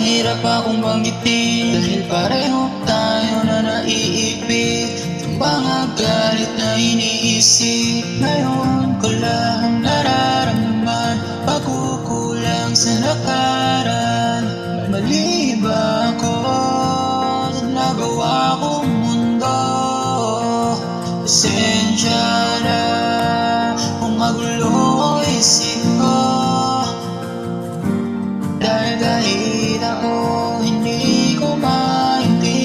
hirap akong banggitin, dahil pareho tayo na naiipit yung mga galit na iniisip. Ngayon ko lang nararamdaman pagkukulang sa nakaraan. Mali ba ako sa nagawa kong mundo? Pasensya na kung magulo ang isip ko, dahil kahit ako hindi ko maintindihan.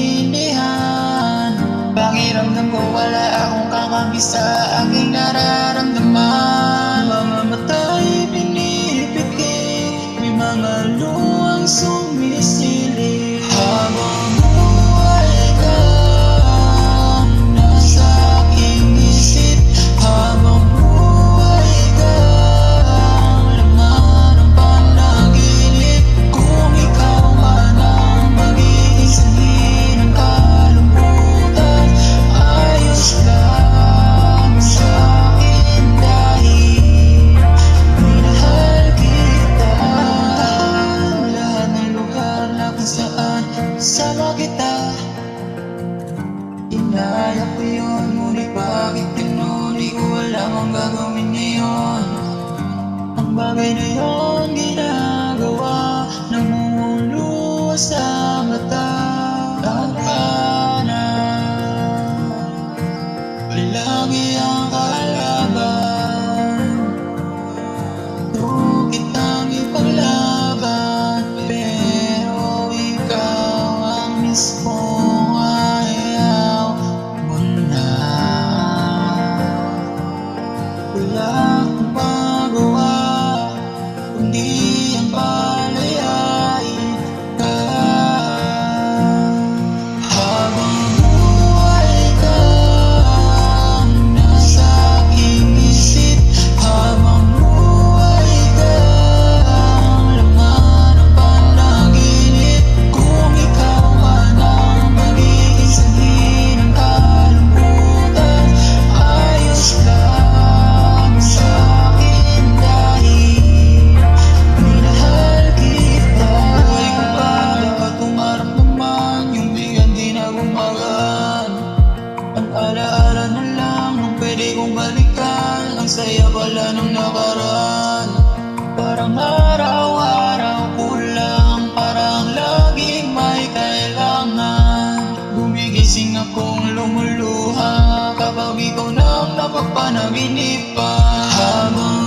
Pakiramdam ko wala akong kakampi sa aking nararamdaman. Mamamatay pinipikit, may mga luwang sumisilip. Habang buhay ka nasa aking isip, habang buhay ka laman ng panaginip. Kung ikaw man ang magiging sanhi ng kalungkutan, ayos lang sa akin dahil minahal kita. Lahat ng lugar na kung saan kasama kita, inaya ko yun, ngunit bakit ganun? Di ko alam ang gagawin ngayon. Ang bagay na yun ginagawa, namumuluwas sa mata. Ang kana palagi ang kalaban, gusto kitang ipaglaban, pero ikaw ang mismong ayaw mo na. Wala akong magawa kundi ang palayain ka. Habang buhay ka nasa aking isip, habang buhay ka laman ng panaginip. Kung ikaw man ang magiging sanhi ng kalungkutan, ayos lang sa akin dahil minahal kita. Buhay ko ba dapat tumaramdaman yung bigat di na gumagaan? Ang alaala na lang nung pwede kong balikan, ang saya pala nung nakaraan. Parang araw-araw kulang, parang laging may kailangan. Gumigising akong lumuluha kapag ikaw nang napagpanaginip pa. Habang